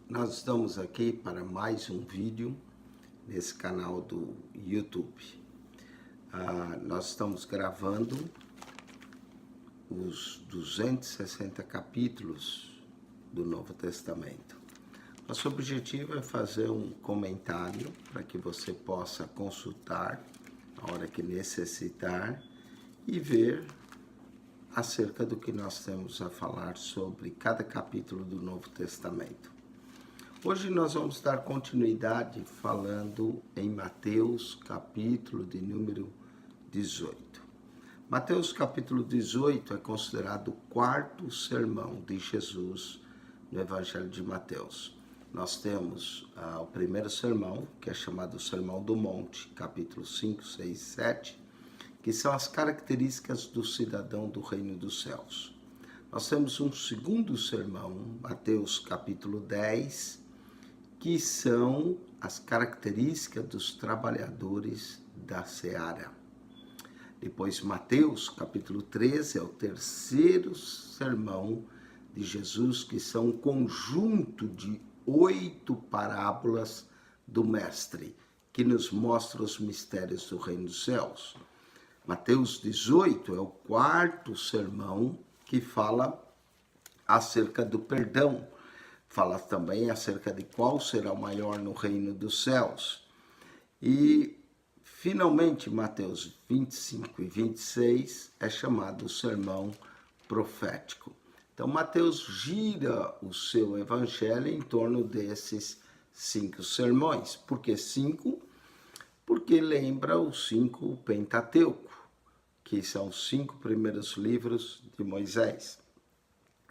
Nós estamos aqui para mais um vídeo nesse canal do YouTube. Nós estamos gravando os 260 capítulos do Novo Testamento. Nosso objetivo é fazer um comentário para que você possa consultar a hora que necessitar e ver acerca do que nós temos a falar sobre cada capítulo do Novo Testamento. Hoje nós vamos dar continuidade falando em Mateus, capítulo de número 18. Mateus, capítulo 18, é considerado o quarto sermão de Jesus no Evangelho de Mateus. Nós temos o primeiro sermão, que é chamado Sermão do Monte, capítulo 5, 6 e 7, que são as características do cidadão do reino dos céus. Nós temos um segundo sermão, Mateus, capítulo 10, que são as características dos trabalhadores da seara. Depois, Mateus, capítulo 13, é o terceiro sermão de Jesus, que são um conjunto de 8 parábolas do Mestre, que nos mostra os mistérios do reino dos céus. Mateus 18 é o quarto sermão que fala acerca do perdão. Fala também acerca de qual será o maior no reino dos céus. E, finalmente, Mateus 25 e 26 é chamado o sermão profético. Então, Mateus gira o seu evangelho em torno desses 5 sermões. Por que 5? Porque lembra os 5 Pentateuco, que são os 5 primeiros livros de Moisés.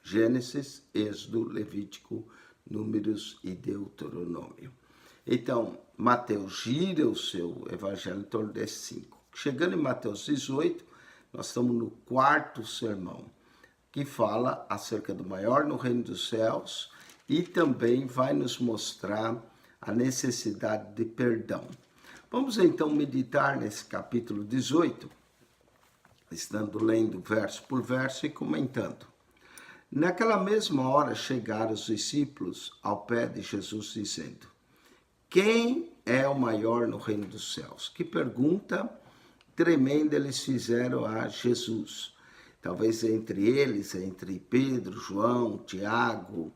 Gênesis, Êxodo, Levítico, Números e Deuteronômio. Então, Mateus gira o seu evangelho em torno desses 5. Chegando em Mateus 18, nós estamos no quarto sermão, que fala acerca do maior no reino dos céus e também vai nos mostrar a necessidade de perdão. Vamos então meditar nesse capítulo 18, estando lendo verso por verso e comentando. Naquela mesma hora chegaram os discípulos ao pé de Jesus dizendo: quem é o maior no reino dos céus? Que pergunta tremenda eles fizeram a Jesus. Talvez entre eles, entre Pedro, João, Tiago,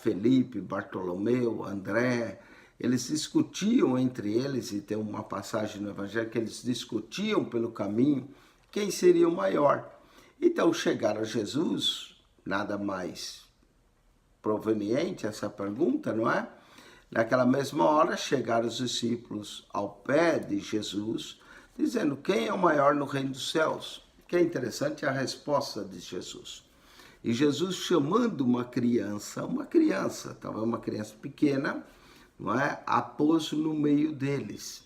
Felipe, Bartolomeu, André, eles discutiam entre eles, e tem uma passagem no Evangelho que eles discutiam pelo caminho quem seria o maior. Então chegaram a Jesus, nada mais proveniente essa pergunta, não é? Naquela mesma hora chegaram os discípulos ao pé de Jesus, dizendo: quem é o maior no reino dos céus? Que é interessante a resposta de Jesus. E Jesus, chamando uma criança, talvez uma criança pequena, não é? A pôs no meio deles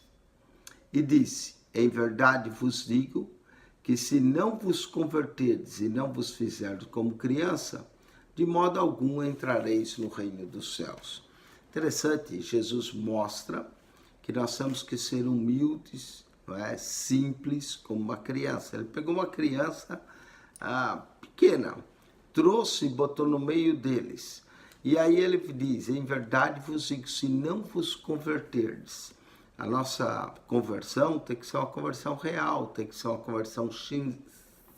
e disse: em verdade vos digo que se não vos converterdes e não vos fizerdes como criança, de modo algum entrareis no reino dos céus. Interessante, Jesus mostra que nós temos que ser humildes, não é? Simples como uma criança. Ele pegou uma criança pequena, trouxe e botou no meio deles. E aí ele diz: em verdade vos digo, se não vos converterdes. A nossa conversão tem que ser uma conversão real, tem que ser uma conversão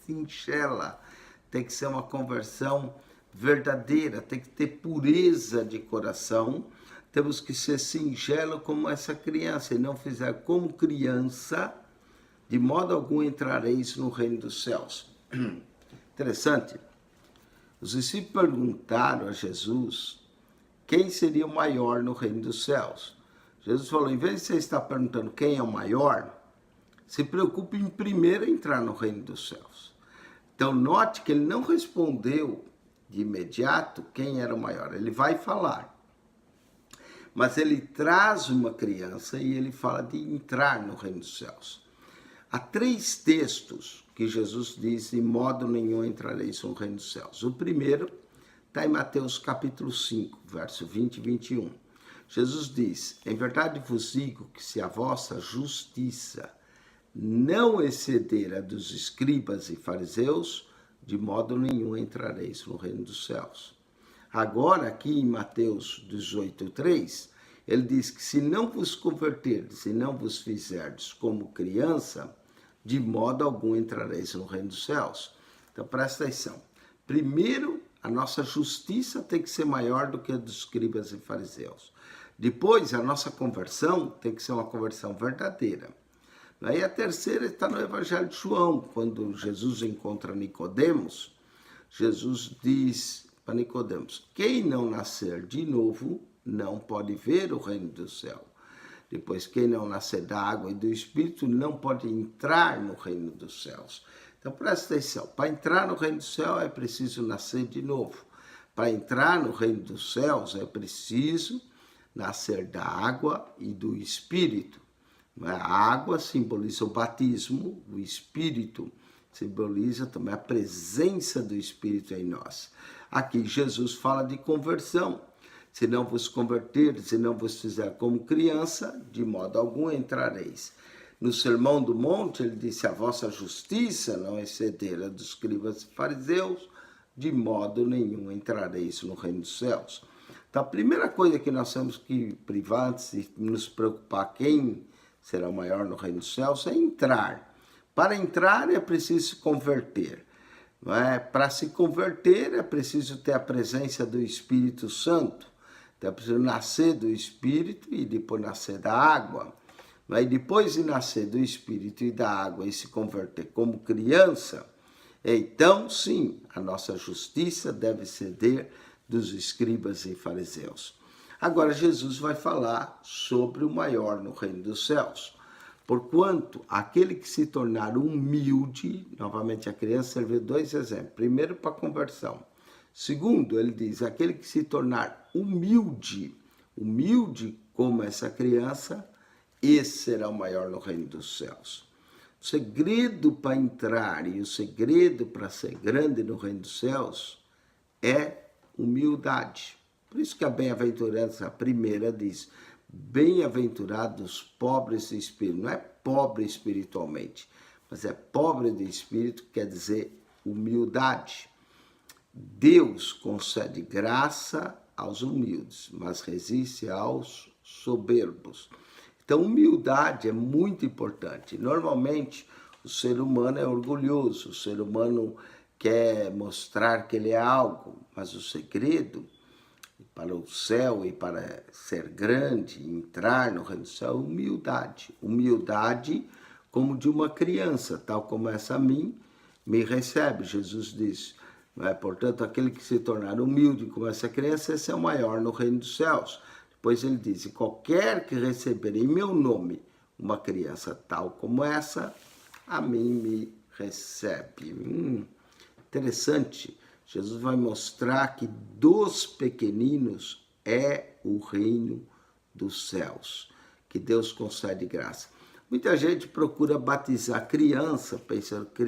singela, tem que ser uma conversão verdadeira, tem que ter pureza de coração. Temos que ser singelo como essa criança, e não fizer como criança, de modo algum entrareis no reino dos céus. Interessante. Os discípulos perguntaram a Jesus quem seria o maior no reino dos céus. Jesus falou: em vez de você estar perguntando quem é o maior, se preocupe em primeiro entrar no reino dos céus. Então note que ele não respondeu de imediato quem era o maior. Ele vai falar, mas ele traz uma criança e ele fala de entrar no reino dos céus. Há 3 textos que Jesus diz: de modo nenhum entrareis no reino dos céus. O primeiro está em Mateus capítulo 5, verso 20 e 21. Jesus diz: em verdade vos digo que se a vossa justiça não exceder a dos escribas e fariseus, de modo nenhum entrareis no reino dos céus. Agora, aqui em Mateus 18:3, ele diz que se não vos converterdes, se não vos fizerdes como criança, de modo algum entrareis no reino dos céus. Então, presta atenção. Primeiro, a nossa justiça tem que ser maior do que a dos escribas e fariseus. Depois, a nossa conversão tem que ser uma conversão verdadeira. Aí a terceira está no Evangelho de João, quando Jesus encontra Nicodemos, Jesus diz para Nicodemos: quem não nascer de novo não pode ver o reino do céu. Depois, quem não nascer da água e do Espírito não pode entrar no reino dos céus. Então, presta atenção. Para entrar no reino do céu é preciso nascer de novo. Para entrar no reino dos céus é preciso nascer da água e do Espírito. A água simboliza o batismo, o Espírito simboliza também a presença do Espírito em nós. Aqui Jesus fala de conversão. Se não vos converterdes, se não vos fizer como criança, de modo algum entrareis. No Sermão do Monte, ele disse: a vossa justiça não exceder a dos escribas e fariseus, de modo nenhum entrareis no reino dos céus. Então, a primeira coisa que nós temos que privar antes de nos preocupar quem será o maior no reino dos céus é entrar. Para entrar é preciso se converter. Não é? Para se converter é preciso ter a presença do Espírito Santo. Então é preciso nascer do Espírito e depois nascer da água. Mas depois de nascer do Espírito e da água e se converter como criança, então sim, a nossa justiça deve ceder dos escribas e fariseus. Agora Jesus vai falar sobre o maior no reino dos céus. Porquanto aquele que se tornar humilde, novamente a criança serviu dois exemplos. Primeiro, para a conversão. Segundo, ele diz, aquele que se tornar humilde como essa criança, esse será o maior no reino dos céus. O segredo para entrar e o segredo para ser grande no reino dos céus é humildade. Por isso que a bem-aventurança primeira diz: bem-aventurados pobres de espírito. Não é pobre espiritualmente, mas é pobre de espírito, quer dizer humildade. Deus concede graça aos humildes, mas resiste aos soberbos. Então, humildade é muito importante. Normalmente, o ser humano é orgulhoso, o ser humano quer mostrar que ele é algo, mas o segredo para o céu e para ser grande, entrar no reino do céu, é humildade. Humildade como de uma criança, tal como essa a mim, me recebe. Jesus diz, portanto, aquele que se tornar humilde como essa criança, esse é o maior no reino dos céus. Depois ele diz, qualquer que receber em meu nome uma criança tal como essa, a mim me recebe. Interessante. Jesus vai mostrar que dos pequeninos é o reino dos céus, que Deus concede graça. Muita gente procura batizar criança, pensando que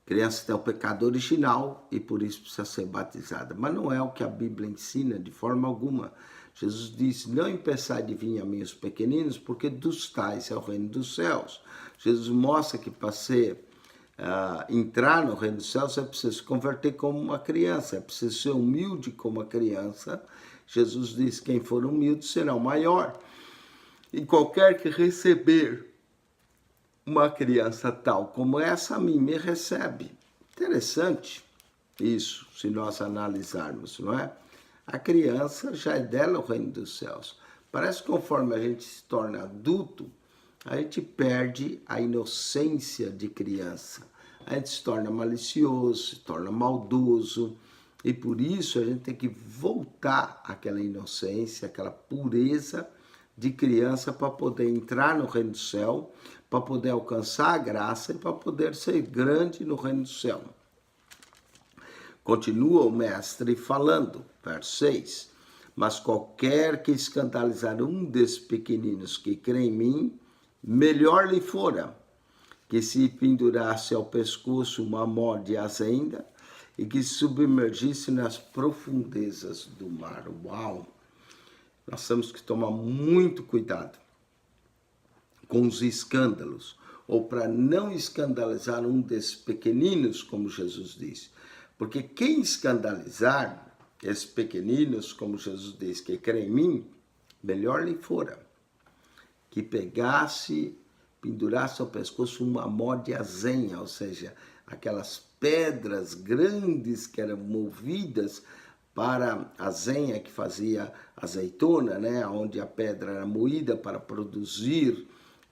criança tem o pecado original e por isso precisa ser batizada. Mas não é o que a Bíblia ensina de forma alguma. Jesus disse, não impeçai de vir a mim os pequeninos, porque dos tais é o reino dos céus. Jesus mostra que para entrar no reino dos céus é preciso se converter como uma criança, é preciso ser humilde como uma criança. Jesus diz, quem for humilde será o maior. E qualquer que receber uma criança tal como essa, a mim me recebe. Interessante isso, se nós analisarmos, não é? A criança já é dela o reino dos céus. Parece que conforme a gente se torna adulto, a gente perde a inocência de criança. A gente se torna malicioso, se torna maldoso. E por isso a gente tem que voltar àquela inocência, àquela pureza de criança para poder entrar no reino do céu, para poder alcançar a graça e para poder ser grande no reino do céu. Continua o mestre falando, verso 6. Mas qualquer que escandalizar um desses pequeninos que crê em mim, melhor lhe fora que se pendurasse ao pescoço uma mó de azenda e que se submergisse nas profundezas do mar. Uau! Nós temos que tomar muito cuidado com os escândalos. ou para não escandalizar um desses pequeninos, como Jesus diz. Porque quem escandalizar esses pequeninos, como Jesus diz, que crê em mim, melhor lhe fora que pegasse, pendurasse ao pescoço uma mó de azenha, ou seja, aquelas pedras grandes que eram movidas para a azenha que fazia azeitona, né? Onde a pedra era moída para produzir,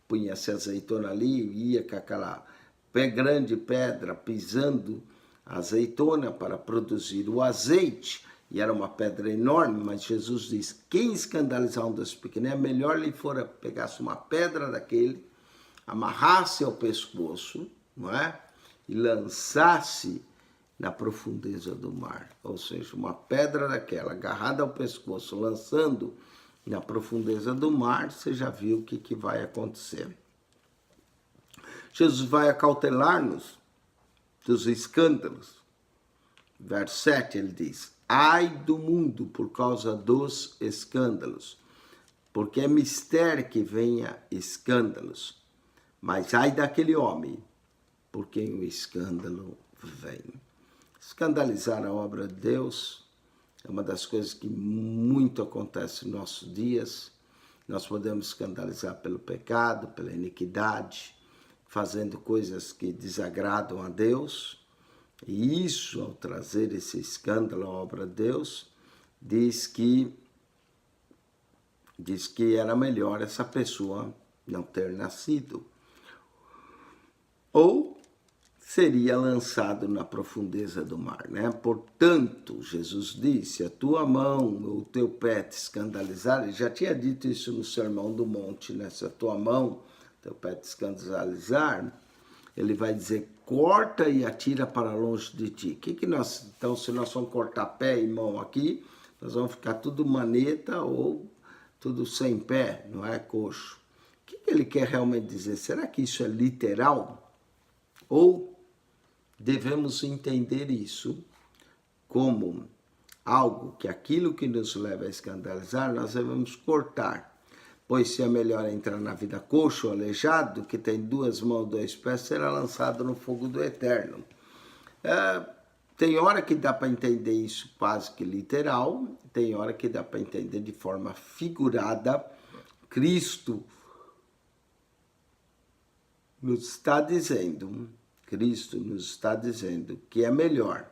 punha-se azeitona ali, ia com aquela grande pedra pisando a azeitona para produzir o azeite, e era uma pedra enorme, mas Jesus diz, quem escandalizar um desses pequenos, é melhor lhe fora pegasse uma pedra daquele, amarrasse ao pescoço, não é? E lançasse na profundeza do mar. Ou seja, uma pedra daquela agarrada ao pescoço, lançando na profundeza do mar, você já viu o que vai acontecer. Jesus vai acautelar-nos dos escândalos. Verso 7 ele diz, ai do mundo por causa dos escândalos, porque é mistério que venha escândalos, mas ai daquele homem por quem o escândalo vem. Escandalizar a obra de Deus é uma das coisas que muito acontece nos nossos dias. Nós podemos escandalizar pelo pecado, pela iniquidade, fazendo coisas que desagradam a Deus. E isso, ao trazer esse escândalo à obra de Deus, diz que era melhor essa pessoa não ter nascido. Ou seria lançado na profundeza do mar, né? Portanto, Jesus disse, a tua mão ou o teu pé te escandalizar, ele já tinha dito isso no Sermão do Monte, né? Se a tua mão, teu pé te escandalizar, ele vai dizer, corta e atira para longe de ti. Então, se nós vamos cortar pé e mão aqui, nós vamos ficar tudo maneta ou tudo sem pé, não é, coxo? O que ele quer realmente dizer? Será que isso é literal? Ou devemos entender isso como algo que aquilo que nos leva a escandalizar, nós devemos cortar. Pois se é melhor entrar na vida coxo ou aleijado, que tem 2 mãos, 2 pés, será lançado no fogo do eterno. Tem hora que dá para entender isso quase que literal, tem hora que dá para entender de forma figurada. Cristo nos está dizendo que é melhor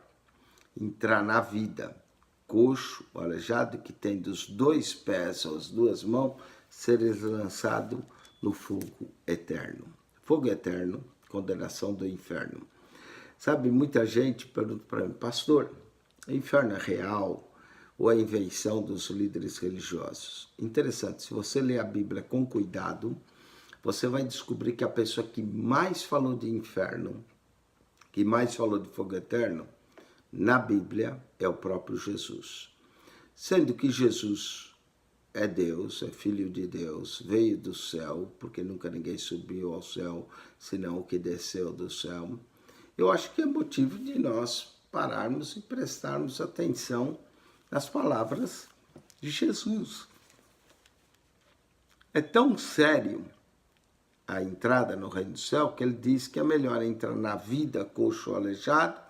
entrar na vida coxo, aleijado, que tem dos 2 pés ou as 2 mãos, ser lançado no fogo eterno. Fogo eterno, condenação do inferno. Sabe, muita gente pergunta para mim, pastor, o inferno é real ou é invenção dos líderes religiosos? Interessante, se você ler a Bíblia com cuidado, você vai descobrir que a pessoa que mais falou de inferno, que mais falou de fogo eterno, na Bíblia é o próprio Jesus. Sendo que Jesus é Deus, é Filho de Deus, veio do céu, porque nunca ninguém subiu ao céu, senão o que desceu do céu. Eu acho que é motivo de nós pararmos e prestarmos atenção nas palavras de Jesus. É tão sério a entrada no reino do céu que ele diz que é melhor entrar na vida coxo ou aleijado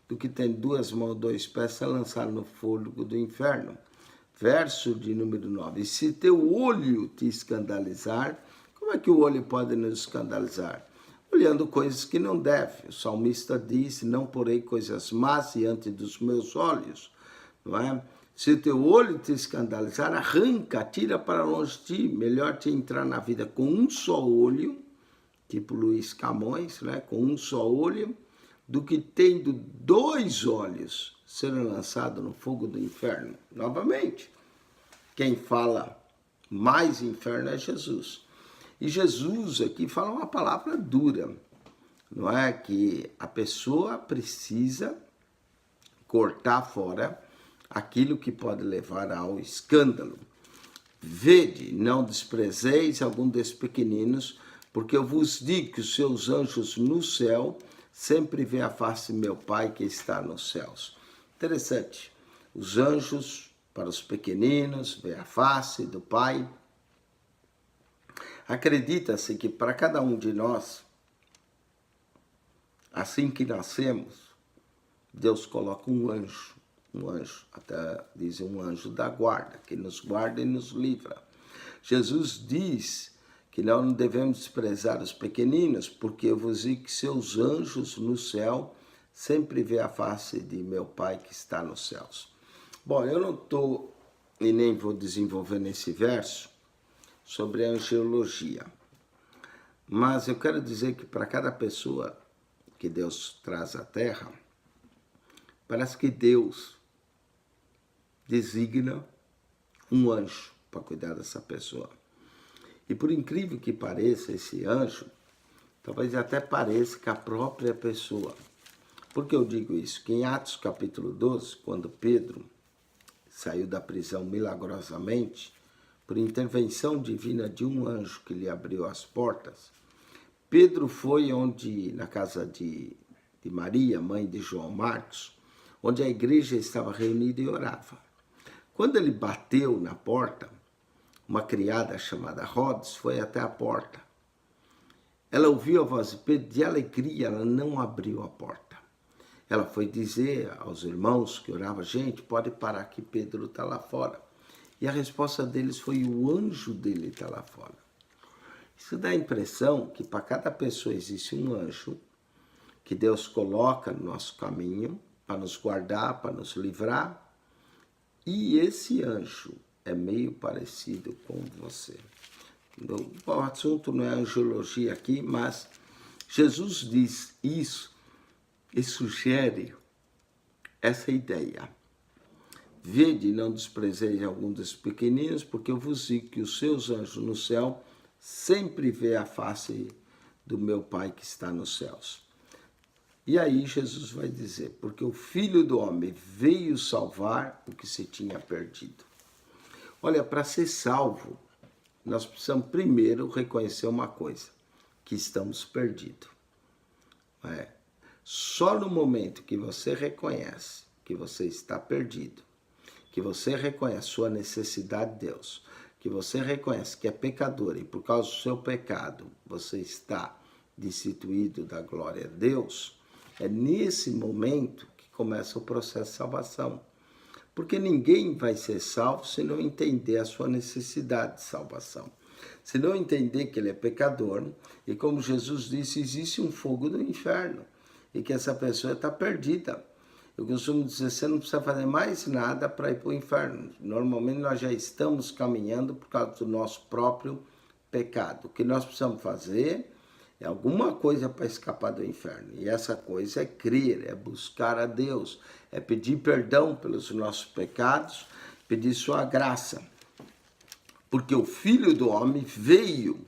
do que ter 2 mãos, 2 pés, ser lançado no fogo do inferno. Verso de número 9. E se teu olho te escandalizar, como é que o olho pode nos escandalizar? Olhando coisas que não deve. O salmista disse, não porei coisas más diante dos meus olhos. Não é? Se teu olho te escandalizar, arranca, tira para longe de ti. Melhor te entrar na vida com um só olho, tipo Luiz Camões, né? Com um só olho, do que tendo 2 olhos serem lançados no fogo do inferno. Novamente, quem fala mais inferno é Jesus. E Jesus aqui fala uma palavra dura, não é? Que a pessoa precisa cortar fora aquilo que pode levar ao escândalo. Vede, não desprezeis algum desses pequeninos, porque eu vos digo que os seus anjos no céu sempre vê a face de meu Pai que está nos céus. Interessante. Os anjos, para os pequeninos, vê a face do Pai. Acredita-se que para cada um de nós, Assim que nascemos, Deus coloca um anjo, até diz um anjo da guarda, que nos guarda e nos livra. Jesus diz que nós não devemos desprezar os pequeninos, porque eu vos digo que seus anjos no céu sempre vê a face de meu Pai que está nos céus. Bom, eu não estou e nem vou desenvolver nesse verso sobre a angelologia, mas eu quero dizer que para cada pessoa que Deus traz à Terra, parece que Deus designa um anjo para cuidar dessa pessoa. E por incrível que pareça, esse anjo, talvez até pareça que a própria pessoa. Por que eu digo isso? Que em Atos capítulo 12, quando Pedro saiu da prisão milagrosamente, por intervenção divina de um anjo que lhe abriu as portas, Pedro foi na casa de Maria, mãe de João Marcos, onde a igreja estava reunida e orava. Quando ele bateu na porta, uma criada chamada Rhodes foi até a porta. Ela ouviu a voz de Pedro, de alegria, ela não abriu a porta. Ela foi dizer aos irmãos que oravam, gente, pode parar que Pedro está lá fora. E a resposta deles foi, o anjo dele está lá fora. Isso dá a impressão que para cada pessoa existe um anjo que Deus coloca no nosso caminho para nos guardar, para nos livrar. E esse anjo é meio parecido com você. O assunto não é angelologia aqui, mas Jesus diz isso e sugere essa ideia. Vede, não desprezeis algum dos pequeninos, porque eu vos digo que os seus anjos no céu sempre vê a face do meu Pai que está nos céus. E aí Jesus vai dizer, porque o Filho do Homem veio salvar o que se tinha perdido. Olha, para ser salvo, nós precisamos primeiro reconhecer uma coisa, que estamos perdidos. Só no momento que você reconhece que você está perdido, que você reconhece sua necessidade de Deus, que você reconhece que é pecador e por causa do seu pecado você está destituído da glória de Deus, é nesse momento que começa o processo de salvação. Porque ninguém vai ser salvo se não entender a sua necessidade de salvação. Se não entender que ele é pecador, e como Jesus disse, existe um fogo do inferno, e que essa pessoa está perdida. Eu costumo dizer, você não precisa fazer mais nada para ir para o inferno. Normalmente nós já estamos caminhando por causa do nosso próprio pecado. O que nós precisamos fazer é alguma coisa para escapar do inferno. E essa coisa é crer, é buscar a Deus, é pedir perdão pelos nossos pecados, pedir sua graça. Porque o Filho do Homem veio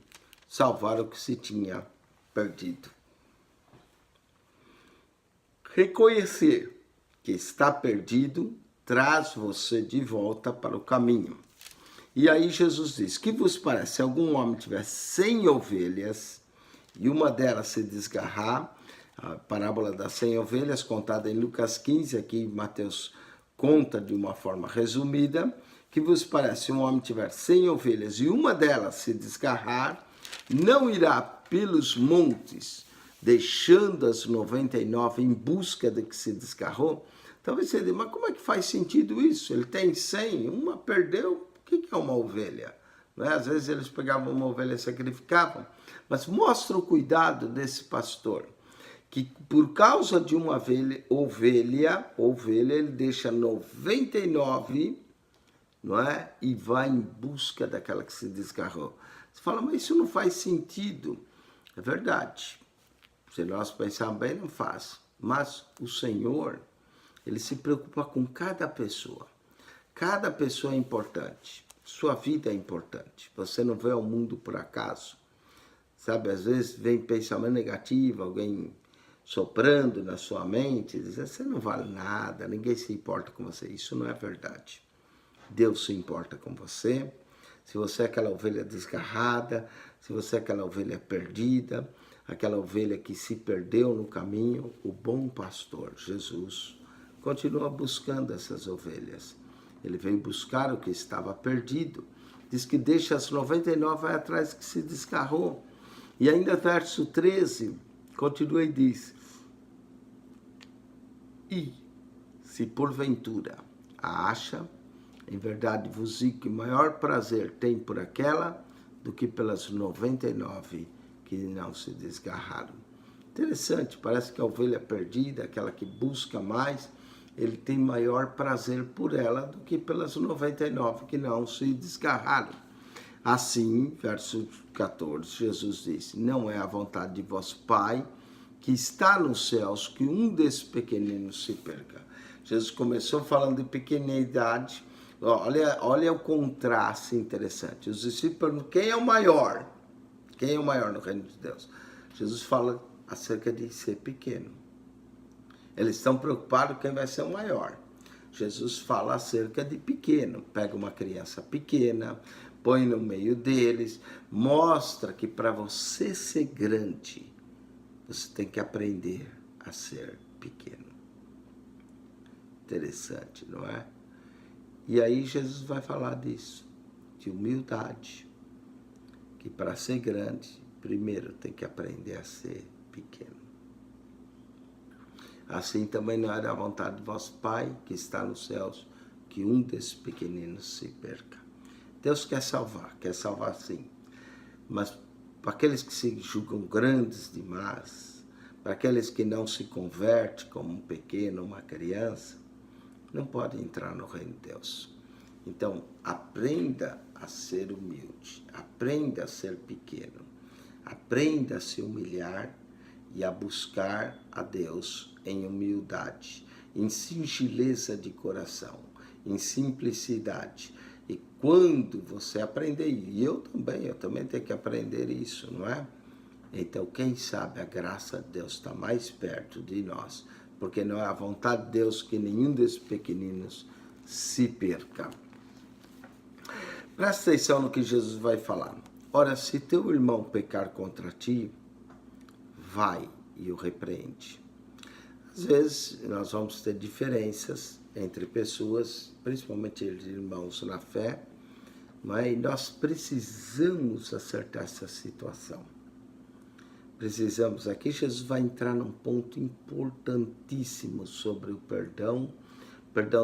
salvar o que se tinha perdido. Reconhecer que está perdido traz você de volta para o caminho. E aí Jesus diz, que vos parece, se algum homem tiver 100 ovelhas e uma delas se desgarrar, a parábola das 100 ovelhas contada em Lucas 15, aqui Mateus conta de uma forma resumida, que vos parece, se um homem tiver 100 ovelhas e uma delas se desgarrar, não irá pelos montes, deixando as 99 em busca de que se desgarrou? Talvez você diga, mas como é que faz sentido isso? Ele tem 100, uma perdeu, o que é uma ovelha? Não é? Às vezes eles pegavam uma ovelha e sacrificavam, mas mostra o cuidado desse pastor, que por causa de uma ovelha, ele deixa 99, não é? E vai em busca daquela que se desgarrou. Você fala, mas isso não faz sentido. É verdade. Se nós pensarmos bem, não faz. Mas o Senhor, ele se preocupa com cada pessoa. Cada pessoa é importante. Sua vida é importante. Você não vê o mundo por acaso. Sabe, às vezes vem pensamento negativo, alguém soprando na sua mente, dizendo, você não vale nada, ninguém se importa com você. Isso não é verdade. Deus se importa com você. Se você é aquela ovelha desgarrada, se você é aquela ovelha perdida, aquela ovelha que se perdeu no caminho, o bom pastor, Jesus, continua buscando essas ovelhas. Ele veio buscar o que estava perdido. Diz que deixa as 99, vai atrás que se desgarrou. E ainda verso 13, continua e diz, E, se porventura a acha, em verdade vos digo que maior prazer tem por aquela do que pelas 99 que não se desgarraram. Interessante, parece que a ovelha perdida, aquela que busca mais, ele tem maior prazer por ela do que pelas 99 que não se desgarraram. Assim, verso 14, Jesus disse: não é a vontade de vosso Pai que está nos céus que um desses pequeninos se perca. Jesus começou falando de pequenidade. Olha o contraste interessante. Os discípulos perguntam: quem é o maior? Quem é o maior no reino de Deus? Jesus fala acerca de ser pequeno. Eles estão preocupados quem vai ser o maior. Jesus fala acerca de pequeno. Pega uma criança pequena, põe no meio deles, mostra que para você ser grande, você tem que aprender a ser pequeno. Interessante, não é? E aí Jesus vai falar disso, de humildade, que para ser grande, primeiro tem que aprender a ser pequeno. Assim também não é da vontade de vosso Pai, que está nos céus, que um desses pequeninos se perca. Deus quer salvar sim, mas para aqueles que se julgam grandes demais, para aqueles que não se convertem como um pequeno, uma criança, não pode entrar no reino de Deus. Então, aprenda a ser humilde, aprenda a ser pequeno, aprenda a se humilhar e a buscar a Deus em humildade, em singeleza de coração, em simplicidade. E quando você aprender, e eu também tenho que aprender isso, não é? Então, quem sabe a graça de Deus está mais perto de nós, porque não é a vontade de Deus que nenhum desses pequeninos se perca. Presta atenção no que Jesus vai falar. Ora, se teu irmão pecar contra ti, vai e o repreende. Às vezes, nós vamos ter diferenças entre pessoas, principalmente entre irmãos na fé, mas nós precisamos acertar essa situação. Precisamos, aqui Jesus vai entrar num ponto importantíssimo sobre o perdão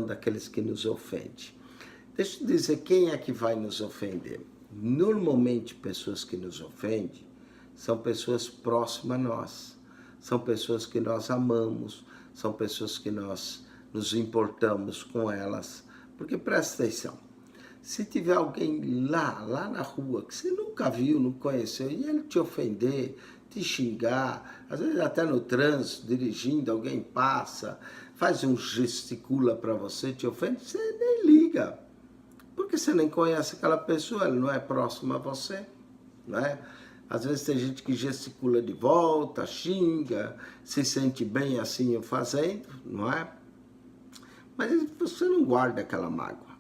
daqueles que nos ofendem. Deixa eu dizer, quem é que vai nos ofender? Normalmente, pessoas que nos ofendem são pessoas próximas a nós, são pessoas que nós amamos, são pessoas que nós nos importamos com elas. Porque presta atenção, se tiver alguém lá na rua, que você nunca viu, não conheceu, e ele te ofender, te xingar, às vezes até no trânsito, dirigindo, alguém passa, faz um gesticula para você, te ofende, você nem liga. Porque você nem conhece aquela pessoa, ela não é próxima a você, não é? Às vezes tem gente que gesticula de volta, xinga, se sente bem assim o fazendo, não é? Mas você não guarda aquela mágoa.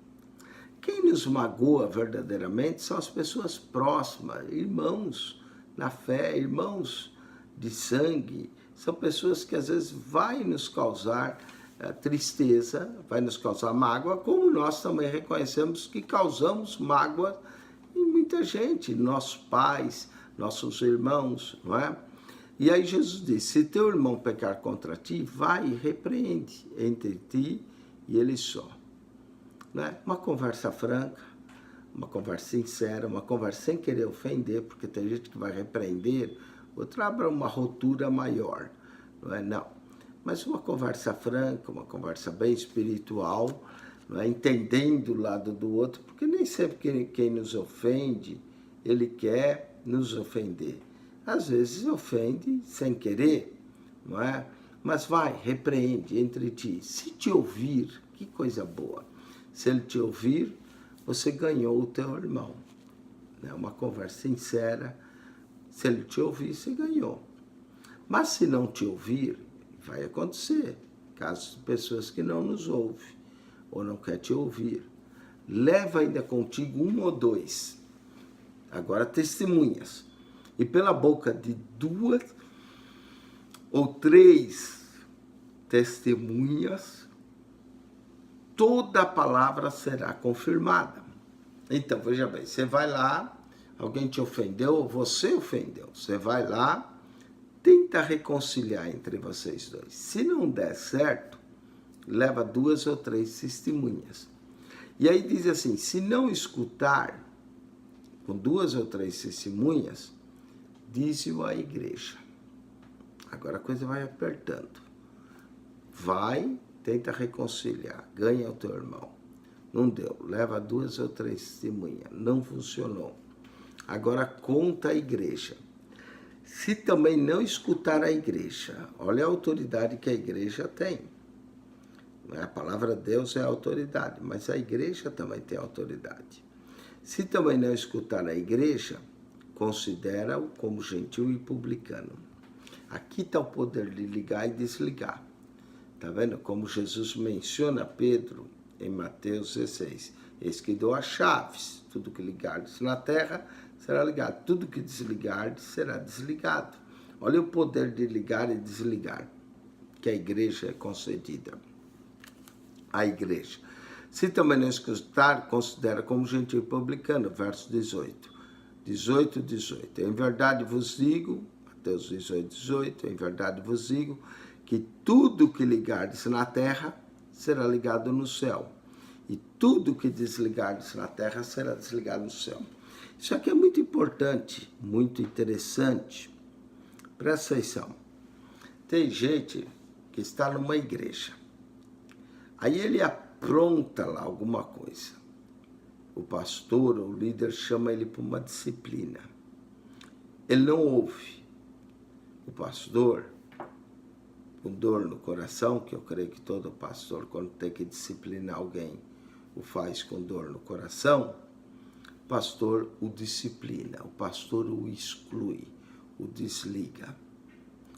Quem nos magoa verdadeiramente são as pessoas próximas, irmãos na fé, irmãos de sangue. São pessoas que às vezes vai nos causar tristeza, vai nos causar mágoa, como nós também reconhecemos que causamos mágoa em muita gente, nossos pais, nossos irmãos, não é? E aí Jesus diz, se teu irmão pecar contra ti, vai e repreende entre ti e ele só. Não é? Uma conversa franca, uma conversa sincera, uma conversa sem querer ofender, porque tem gente que vai repreender, outra abre uma rotura maior, não é? Não. Mas uma conversa franca, uma conversa bem espiritual, não é? Entendendo o lado do outro, porque nem sempre quem nos ofende, ele quer nos ofender. Às vezes ofende sem querer, não é? Mas vai, repreende entre ti. Se te ouvir, que coisa boa. Se ele te ouvir, você ganhou o teu irmão. É uma conversa sincera. Se ele te ouvir, você ganhou. Mas se não te ouvir, vai acontecer. Casos de pessoas que não nos ouvem ou não quer te ouvir. Leva ainda contigo um ou dois. Agora testemunhas. E pela boca de 2 ou 3 testemunhas, toda a palavra será confirmada. Então, veja bem, você vai lá, alguém te ofendeu ou você ofendeu. Você vai lá, tenta reconciliar entre vocês dois. Se não der certo, leva 2 ou 3 testemunhas. E aí diz assim, se não escutar com 2 ou 3 testemunhas, diz-o à igreja. Agora a coisa vai apertando. Vai, tenta reconciliar, ganha o teu irmão. Não deu, leva 2 ou 3 testemunhas, não funcionou. Agora conta a igreja. Se também não escutar a igreja, olha a autoridade que a igreja tem. A palavra de Deus é a autoridade, mas a igreja também tem autoridade. Se também não escutar a igreja, considera-o como gentil e publicano. Aqui está o poder de ligar e desligar. Está vendo como Jesus menciona Pedro em Mateus 16. Eis que dou as chaves. Tudo que ligardes na terra será ligado. Tudo que desligardes será desligado. Olha o poder de ligar e desligar que a igreja é concedida. A igreja. Se também não escutar, considera como gentil publicano. Verso 18. 18. Em verdade vos digo, Mateus 18. Em verdade vos digo, que tudo que ligardes na terra será ligado no céu. E tudo que desligardes na terra será desligado no céu. Isso aqui é muito importante, muito interessante. Presta atenção. Tem gente que está numa igreja. Aí ele apronta lá alguma coisa. O pastor ou o líder chama ele para uma disciplina. Ele não ouve. O pastor, com dor no coração, que eu creio que todo pastor, quando tem que disciplinar alguém, o faz com dor no coração, o pastor o disciplina, o pastor o exclui, o desliga.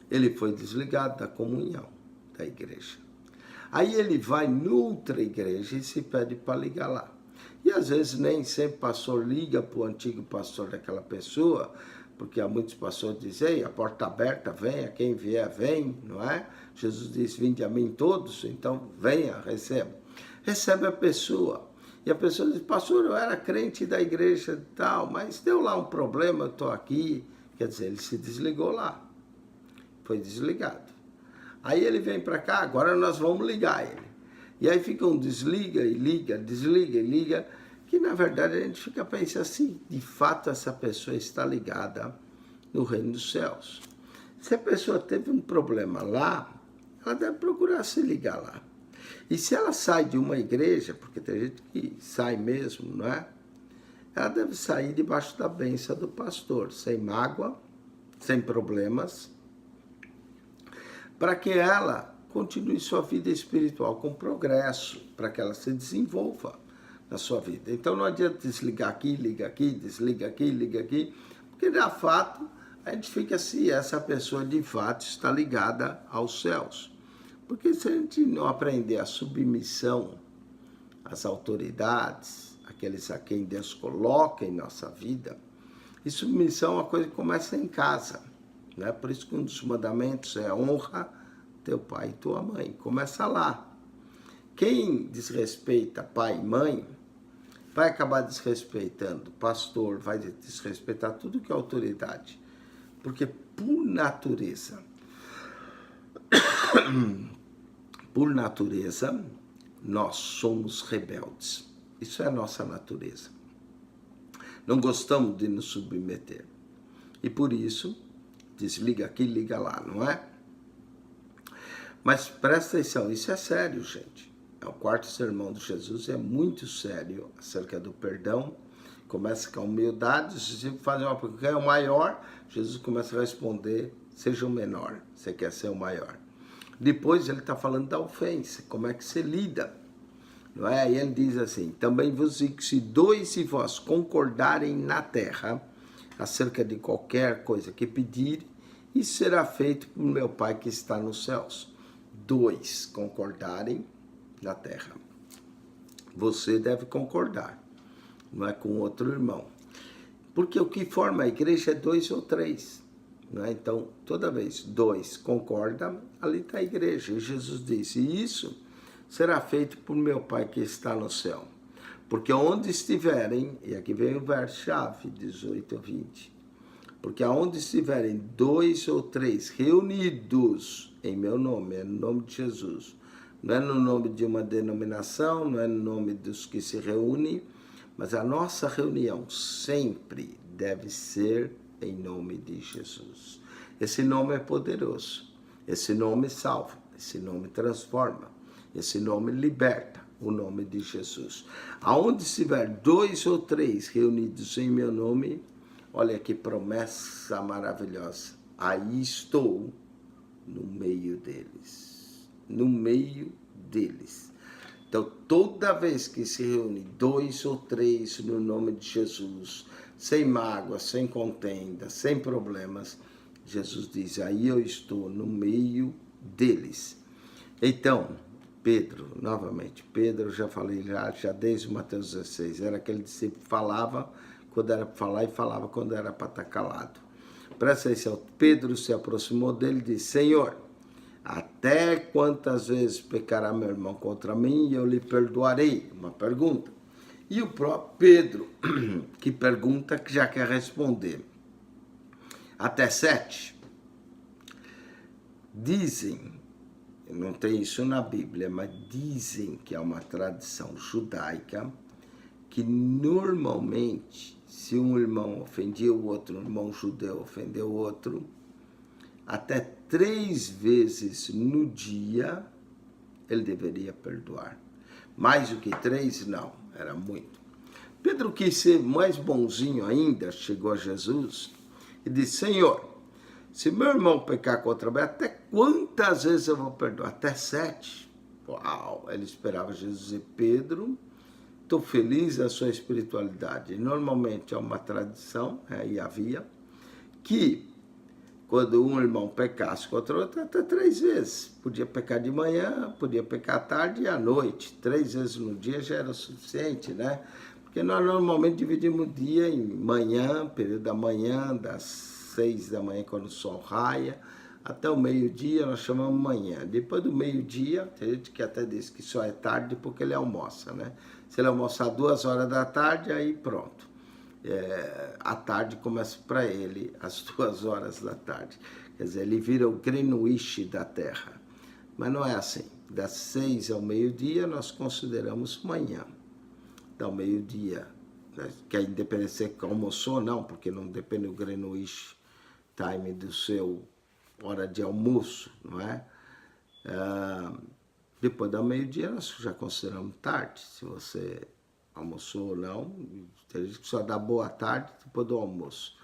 Ele foi desligado da comunhão da igreja. Aí ele vai noutra igreja e se pede para ligar lá. E às vezes nem sempre o pastor liga para o antigo pastor daquela pessoa, porque há muitos pastores que dizem, a porta aberta, venha, quem vier, vem, não é? Jesus disse, vinde a mim todos, então venha, receba. Recebe a pessoa. E a pessoa diz, pastor, eu era crente da igreja e tal, mas deu lá um problema, eu estou aqui. Quer dizer, ele se desligou lá. Foi desligado. Aí ele vem para cá, agora nós vamos ligar ele. E aí fica um desliga e liga, desliga e liga, que na verdade a gente fica pensando assim, de fato essa pessoa está ligada no reino dos céus. Se a pessoa teve um problema lá, ela deve procurar se ligar lá. E se ela sai de uma igreja, porque tem gente que sai mesmo, não é? Ela deve sair debaixo da bênção do pastor, sem mágoa, sem problemas, para que ela continue sua vida espiritual com progresso, para que ela se desenvolva na sua vida. Então não adianta desligar aqui, liga aqui, desliga aqui, liga aqui, porque de fato a gente fica se essa pessoa de fato está ligada aos céus. Porque se a gente não aprender a submissão às autoridades, aqueles a quem Deus coloca em nossa vida, e submissão é uma coisa que começa em casa. Né? Por isso que um dos mandamentos é honra teu pai e tua mãe. Começa lá. Quem desrespeita pai e mãe, vai acabar desrespeitando o pastor, vai desrespeitar tudo que é autoridade. Porque por natureza, nós somos rebeldes. Isso é a nossa natureza. Não gostamos de nos submeter. E por isso, desliga aqui, liga lá, não é? Mas presta atenção, isso é sério, gente. É o quarto sermão de Jesus, é muito sério acerca do perdão. Começa com a humildade, se você fazer uma pergunta, quem é o maior? Jesus começa a responder, seja o menor, você quer ser o maior. Depois ele está falando da ofensa, como é que você lida. Não é? E ele diz assim, também vos digo que se 2 de vós concordarem na terra, acerca de qualquer coisa que pedirem, isso será feito por meu Pai que está nos céus. 2 concordarem na terra. Você deve concordar, não é com outro irmão. Porque o que forma a igreja é 2 ou 3. Não é? Então, toda vez 2 concordam, ali está a igreja. E Jesus disse, isso será feito por meu Pai que está no céu. Porque onde estiverem, e aqui vem o verso-chave, 18 a 20. Porque aonde estiverem 2 ou 3 reunidos em meu nome, é no nome de Jesus, não é no nome de uma denominação, não é no nome dos que se reúnem, mas a nossa reunião sempre deve ser em nome de Jesus. Esse nome é poderoso, esse nome salva, esse nome transforma, esse nome liberta, o nome de Jesus. Aonde estiver 2 ou 3 reunidos em meu nome, olha que promessa maravilhosa, aí estou no meio deles, no meio deles. Então, toda vez que se reúne 2 ou 3 no nome de Jesus, sem mágoa, sem contenda, sem problemas, Jesus diz, aí eu estou no meio deles. Então, Pedro, novamente, Pedro, eu já falei já desde Mateus 16, era aquele discípulo que falava quando era para falar e falava quando era para estar calado. Presta atenção, Pedro se aproximou dele e disse, Senhor, até quantas vezes pecará meu irmão contra mim e eu lhe perdoarei? Uma pergunta. E o próprio Pedro, que pergunta, que já quer responder. Até 7. Dizem, não tem isso na Bíblia, mas dizem que é uma tradição judaica, que normalmente, se um irmão ofendia o outro, um irmão judeu ofendeu o outro, até 3 vezes no dia ele deveria perdoar. Mais do que 3, não, era muito. Pedro quis ser mais bonzinho ainda, chegou a Jesus e disse, Senhor, se meu irmão pecar contra mim, até quantas vezes eu vou perdoar? Até 7. Uau, ele esperava Jesus dizer, Pedro, estou feliz da sua espiritualidade. Normalmente é uma tradição, e havia, que quando um irmão pecasse contra o outro, até 3 vezes. Podia pecar de manhã, podia pecar à tarde e à noite. 3 vezes no dia já era o suficiente, né? Porque nós normalmente dividimos o dia em manhã, período da manhã, das 6 da manhã, quando o sol raia, até o meio-dia, nós chamamos manhã. Depois do meio-dia, tem gente que até diz que só é tarde porque ele almoça, né? Se ele almoçar 2 horas da tarde, aí pronto. A tarde começa para ele às 2 horas da tarde. Quer dizer, ele vira o Greenwich da Terra. Mas não é assim. Das 6 ao meio-dia, nós consideramos manhã. Ao meio-dia, né? Que a independência que almoçou, não, porque não depende do Greenwich Time do seu hora de almoço, não é? Depois do meio-dia, nós já consideramos tarde, se você almoçou ou não. Tem gente que só dá boa tarde depois do almoço.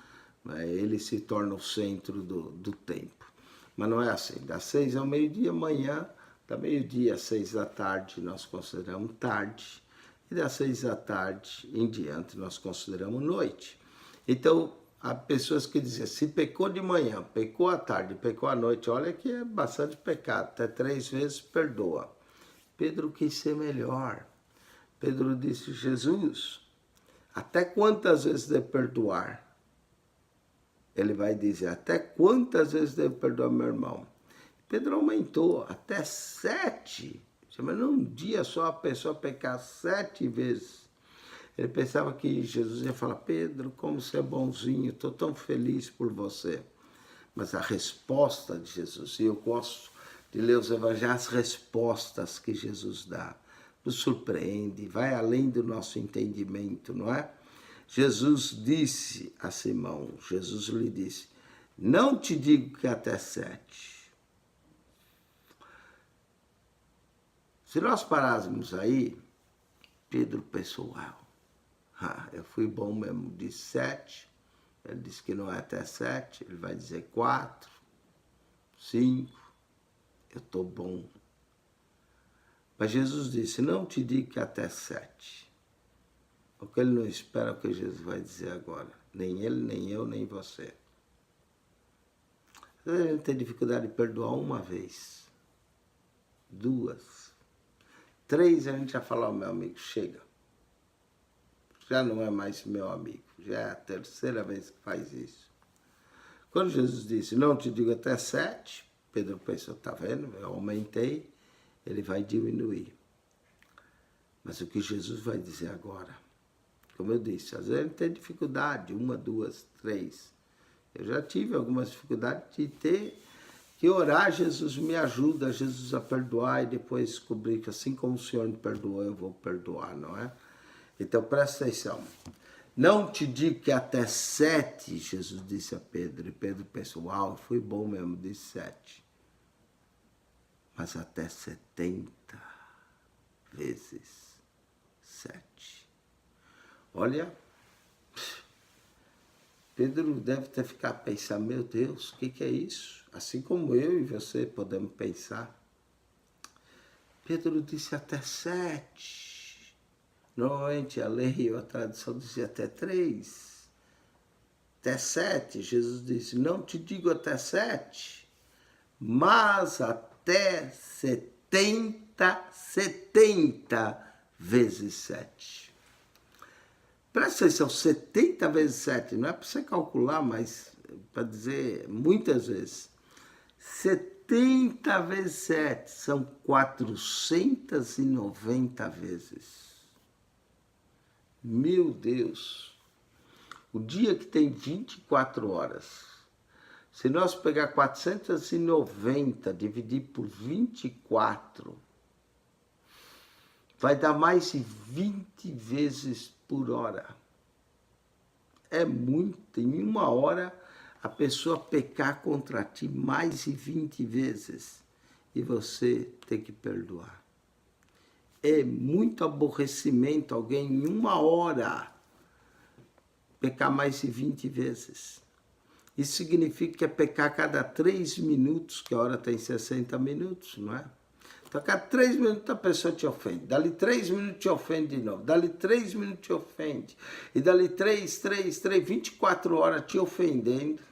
Ele se torna o centro do tempo. Mas não é assim. Das 6 ao meio-dia, manhã, da meio-dia às 6 da tarde, nós consideramos tarde. E das 6 da tarde em diante, nós consideramos noite. Então, há pessoas que dizem, se pecou de manhã, pecou à tarde, pecou à noite, olha que é bastante pecado, até 3 vezes perdoa. Pedro quis ser melhor. Pedro disse, Jesus, até quantas vezes devo perdoar? Ele vai dizer, até quantas vezes devo perdoar meu irmão? Pedro aumentou, até 7. Mas num dia só a pessoa pecar 7 vezes. Ele pensava que Jesus ia falar, Pedro, como você é bonzinho, estou tão feliz por você. Mas a resposta de Jesus, e eu gosto de ler os evangelhos, as respostas que Jesus dá, nos surpreende, vai além do nosso entendimento, não é? Jesus disse a Simão, Jesus lhe disse, não te digo que até 7. Se nós parássemos aí, Pedro pensou, eu fui bom mesmo, disse 7, ele disse que não é até 7, ele vai dizer 4, 5, eu estou bom. Mas Jesus disse, não te digo que até 7. Porque ele não espera o que Jesus vai dizer agora. Nem ele, nem eu, nem você. A gente tem dificuldade de perdoar uma vez, 2, 3, a gente já fala, meu amigo, chega. Já não é mais meu amigo. Já é a 3ª vez que faz isso. Quando Jesus disse, não te digo até 7, Pedro pensou, tá vendo? Eu aumentei, ele vai diminuir. Mas o que Jesus vai dizer agora? Como eu disse, às vezes a gente tem dificuldade, 1, 2, 3. Eu já tive algumas dificuldades de ter que orar, Jesus me ajuda, Jesus a perdoar, e depois descobrir que assim como o Senhor me perdoou, eu vou perdoar, não é? Então presta atenção. Não te digo que até 7, Jesus disse a Pedro, e Pedro pensou, uau, foi bom mesmo, disse 7. Mas até 70 vezes 7. Olha, Pedro deve ter ficado pensando, meu Deus, o que é isso? Assim como eu e você podemos pensar. Pedro disse até 7. Normalmente a lei ou a tradição dizia até 3. Até 7. Jesus disse, não te digo até 7, mas até 70 vezes 7. Presta atenção, 70 vezes 7, não é para você calcular, mas para dizer muitas vezes. 70 vezes 7 são 490 vezes. Meu Deus! O dia que tem 24 horas, se nós pegar 490, dividir por 24, vai dar mais de 20 vezes por hora. É muito. Em uma hora, a pessoa pecar contra ti mais de 20 vezes e você tem que perdoar. É muito aborrecimento alguém em uma hora pecar mais de 20 vezes. Isso significa que é pecar a cada 3 minutos, que a hora tem 60 minutos, não é? Então, a cada 3 minutos a pessoa te ofende. Dali 3 minutos te ofende de novo. Dali 3 minutos te ofende. E dali 24 horas te ofendendo.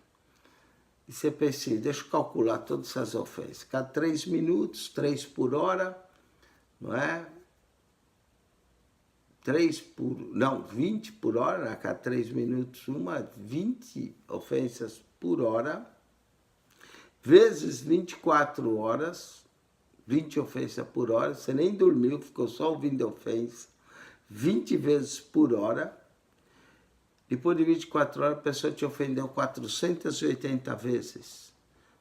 E você pensa, deixa eu calcular todas essas ofensas. Cada 3 minutos, 3 por hora, não é? 20 por hora, a cada 3 minutos, 20 ofensas por hora, vezes 24 horas, 20 ofensas por hora, você nem dormiu, ficou só ouvindo ofensa, 20 vezes por hora, depois de 24 horas a pessoa te ofendeu 480 vezes.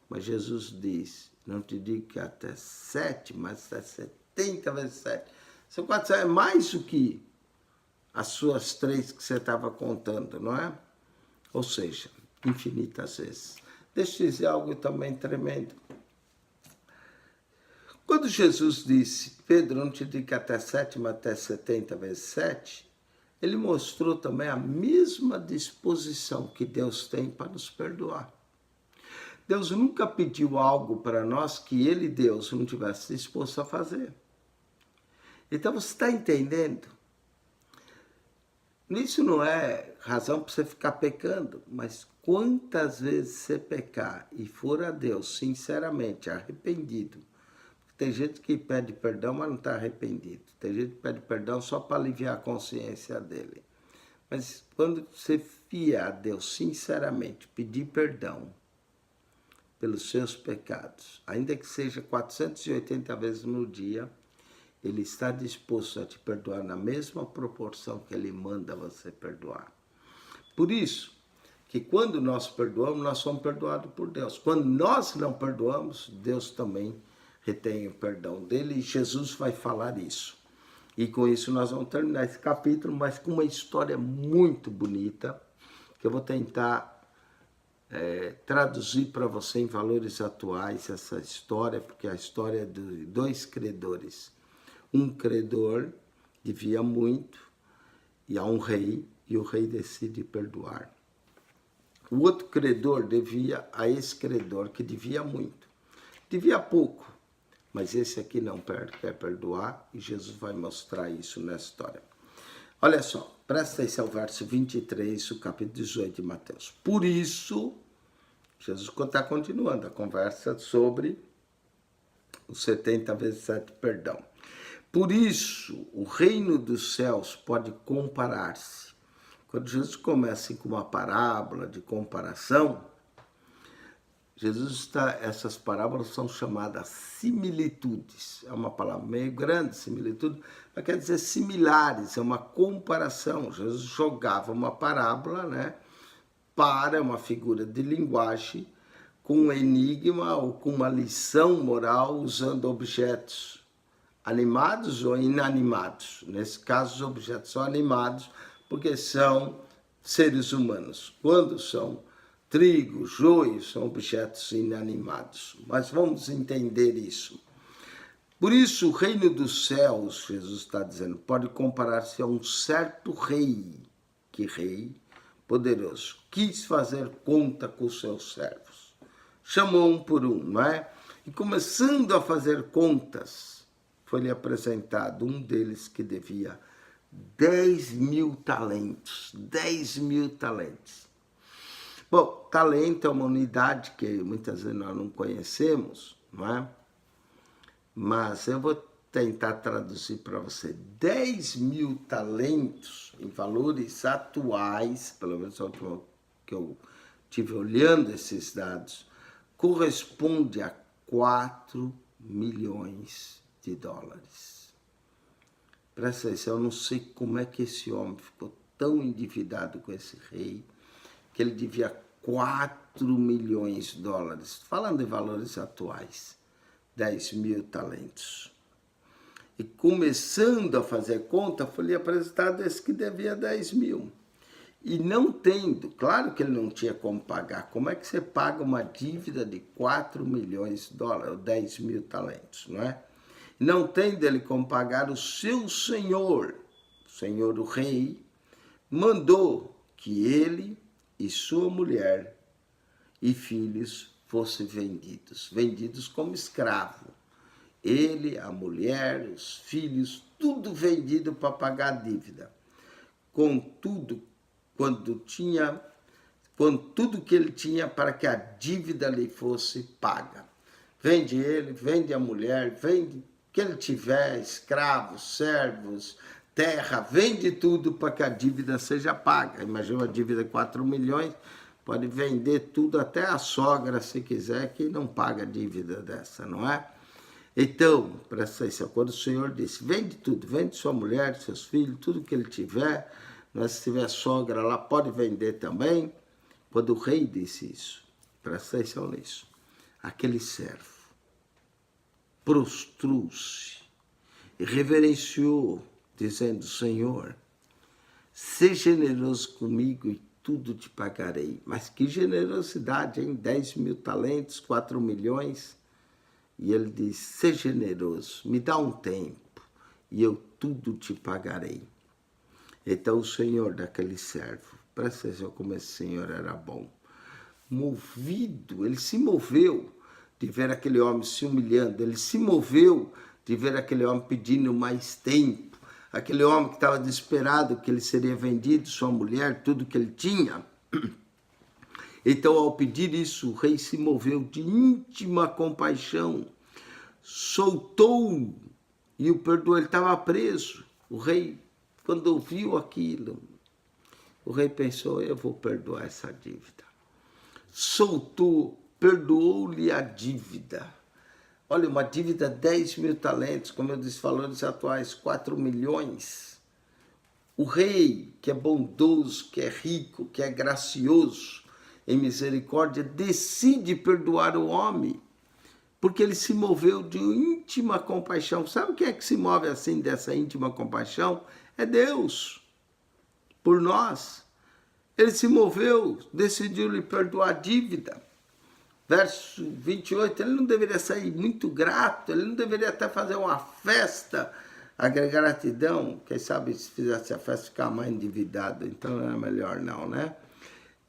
Mas Jesus diz, não te digo que até 7, mas até 70 vezes 7. São 400, é mais do que as suas 3 que você estava contando, não é? Ou seja, infinitas vezes. Deixa eu dizer algo também tremendo. Quando Jesus disse, Pedro, não te digo que até 7, mas até 70 vezes 7, ele mostrou também a mesma disposição que Deus tem para nos perdoar. Deus nunca pediu algo para nós que ele, Deus, não tivesse disposto a fazer. Então você está entendendo? Isso não é razão para você ficar pecando, mas quantas vezes você pecar e for a Deus sinceramente arrependido, tem gente que pede perdão, mas não está arrependido. Tem gente que pede perdão só para aliviar a consciência dele. Mas quando você fia a Deus sinceramente, pedir perdão pelos seus pecados, ainda que seja 480 vezes no dia, ele está disposto a te perdoar na mesma proporção que ele manda você perdoar. Por isso, que quando nós perdoamos, nós somos perdoados por Deus. Quando nós não perdoamos, Deus também retém o perdão dele, e Jesus vai falar isso. E com isso nós vamos terminar esse capítulo, mas com uma história muito bonita, que eu vou tentar traduzir para você em valores atuais essa história, porque é a história é de 2 credores. Um credor devia muito, e há um rei, e o rei decide perdoar. O outro credor devia a esse credor, que devia muito. Devia pouco, mas esse aqui não quer perdoar, e Jesus vai mostrar isso nessa história. Olha só, presta atenção ao verso 23, o capítulo 18 de Mateus. Por isso, Jesus está continuando a conversa sobre os 70 vezes 7 perdão. Por isso, o reino dos céus pode comparar-se. Quando Jesus começa com uma parábola de comparação, essas parábolas são chamadas similitudes. É uma palavra meio grande, similitude, mas quer dizer similares, é uma comparação. Jesus jogava uma parábola, né, para uma figura de linguagem, com um enigma ou com uma lição moral usando objetos animados ou inanimados. Nesse caso, os objetos são animados porque são seres humanos. Quando são trigo, joio, são objetos inanimados. Mas vamos entender isso. Por isso, o reino dos céus, Jesus está dizendo, pode comparar-se a um certo rei, que rei poderoso, quis fazer conta com os seus servos. Chamou um por um, não é? E começando a fazer contas, foi-lhe apresentado um deles que devia 10.000 talentos. 10.000 talentos. Bom, talento é uma unidade que muitas vezes nós não conhecemos, não é? Mas eu vou tentar traduzir para você. 10.000 talentos em valores atuais, pelo menos que eu tive olhando esses dados, corresponde a 4 milhões de dólares. Presta atenção, eu não sei como é que esse homem ficou tão endividado com esse rei, que ele devia 4 milhões de dólares. Falando em valores atuais, 10.000 talentos. E começando a fazer conta, foi-lhe apresentado esse que devia 10.000. E não tendo, claro que ele não tinha como pagar. Como é que você paga uma dívida de 4 milhões de dólares, ou 10.000 talentos, não é? Não tendo ele como pagar, o seu senhor, o senhor o rei, mandou que ele e sua mulher e filhos fossem vendidos como escravo. Ele, a mulher, os filhos, tudo vendido para pagar a dívida. Contudo, quando tudo que ele tinha para que a dívida lhe fosse paga. Vende ele, vende a mulher, vende o que ele tiver, escravos, servos, terra, vende tudo para que a dívida seja paga. Imagina uma dívida de 4 milhões, pode vender tudo, até a sogra, se quiser, que não paga dívida dessa, não é? Então, presta atenção, quando o Senhor disse, vende tudo, vende sua mulher, seus filhos, tudo que ele tiver, mas se tiver sogra lá, pode vender também. Quando o rei disse isso, presta atenção nisso, aquele servo prostrou-se e reverenciou, dizendo, Senhor, seja generoso comigo e tudo te pagarei. Mas que generosidade, hein? 10.000 talentos, 4 milhões. E ele diz, seja generoso, me dá um tempo e eu tudo te pagarei. Então o senhor daquele servo, presta atenção como esse senhor era bom. Movido, ele se moveu de ver aquele homem se humilhando, ele se moveu de ver aquele homem pedindo mais tempo, aquele homem que estava desesperado que ele seria vendido, sua mulher, tudo que ele tinha. Então, ao pedir isso, o rei se moveu de íntima compaixão, soltou-o e o perdoou. Ele estava preso. O rei, quando ouviu aquilo, o rei pensou, eu vou perdoar essa dívida. Soltou, perdoou-lhe a dívida. Olha, uma dívida de 10.000 talentos, como eu disse, valores atuais, 4 milhões. O rei, que é bondoso, que é rico, que é gracioso, em misericórdia, decide perdoar o homem, porque ele se moveu de íntima compaixão. Sabe quem é que se move assim, dessa íntima compaixão? É Deus, por nós. Ele se moveu, decidiu lhe perdoar a dívida. Verso 28, ele não deveria sair muito grato, ele não deveria até fazer uma festa, a gratidão. Quem sabe se fizesse a festa ficar mais endividado, então era melhor não, né?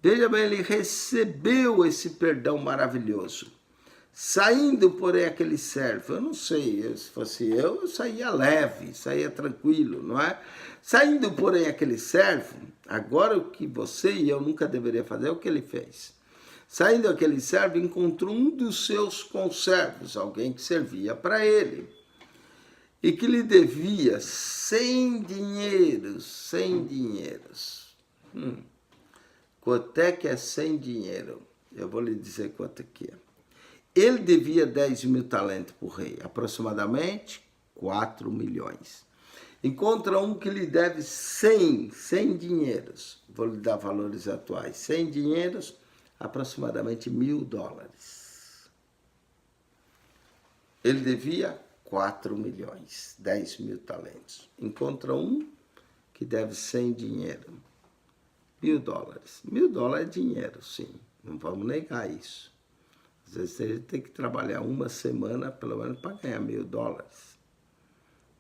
Veja bem, ele recebeu esse perdão maravilhoso. Saindo, porém, aquele servo, eu não sei, se fosse eu saía leve, saía tranquilo, não é? Saindo, porém, aquele servo, agora o que você e eu nunca deveria fazer é o que ele fez. Saindo aquele servo, encontrou um dos seus conservos, alguém que servia para ele, e que lhe devia 100 dinheiros, 100 dinheiros. Quanto é que é 100 dinheiro? Eu vou lhe dizer quanto é que é. Ele devia 10.000 talentos para o rei, aproximadamente 4 milhões. Encontra um que lhe deve 100 dinheiros. Vou lhe dar valores atuais. 100 dinheiros, aproximadamente $1.000. Ele devia 4 milhões, 10 mil talentos. Encontra um que deve 100 dinheiro. $1.000. $1.000 é dinheiro, sim. Não vamos negar isso. Às vezes ele tem que trabalhar uma semana, pelo menos, para ganhar $1.000.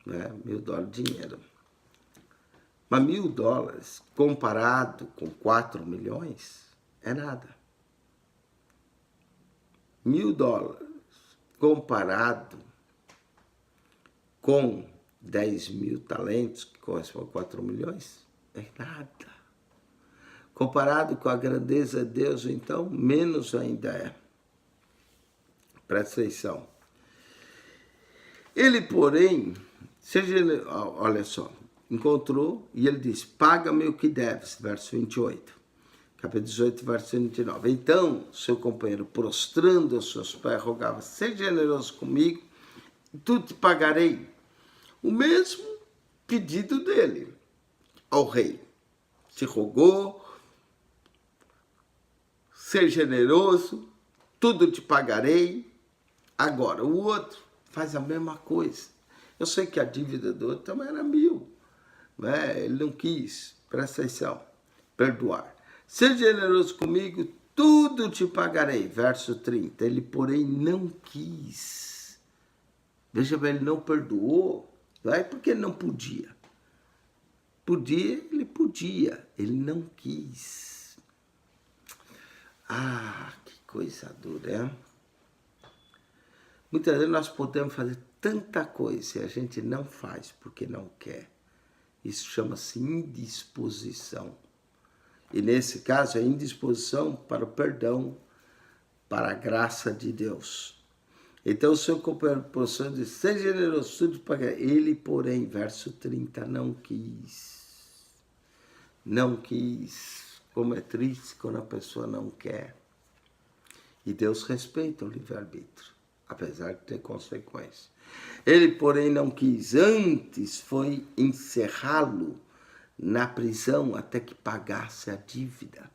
Né? $1.000 dinheiro. Mas $1.000, comparado com 4 milhões, é nada. $1.000, comparado com 10 mil talentos, que correspondem a 4 milhões, é nada. Comparado com a grandeza de Deus, então, menos ainda é. Presta atenção. Ele, porém, olha só, encontrou e ele diz, paga-me o que deves, verso 28. Capítulo 18, verso 29. Então, seu companheiro, prostrando aos seus pés, rogava, seja generoso comigo, tu te pagarei. O mesmo pedido dele ao rei. Se rogou, ser generoso, tudo te pagarei. Agora, o outro faz a mesma coisa. Eu sei que a dívida do outro também era 1.000. Né? Ele não quis, presta atenção, perdoar. Ser generoso comigo, tudo te pagarei. Verso 30. Ele, porém, não quis. Veja bem, ele não perdoou. Não é porque ele não podia. Ele não quis. Ah, que coisa dura, hein? Muitas vezes nós podemos fazer tanta coisa e a gente não faz porque não quer. Isso chama-se indisposição. E nesse caso é indisposição para o perdão, para a graça de Deus. Então o seu companheiro professor diz, seja generoso, tudo pagar. Ele, porém, verso 30, não quis. Não quis. Como é triste quando a pessoa não quer. E Deus respeita o livre-arbítrio, apesar de ter consequências. Ele, porém, não quis. Antes foi encerrá-lo na prisão até que pagasse a dívida.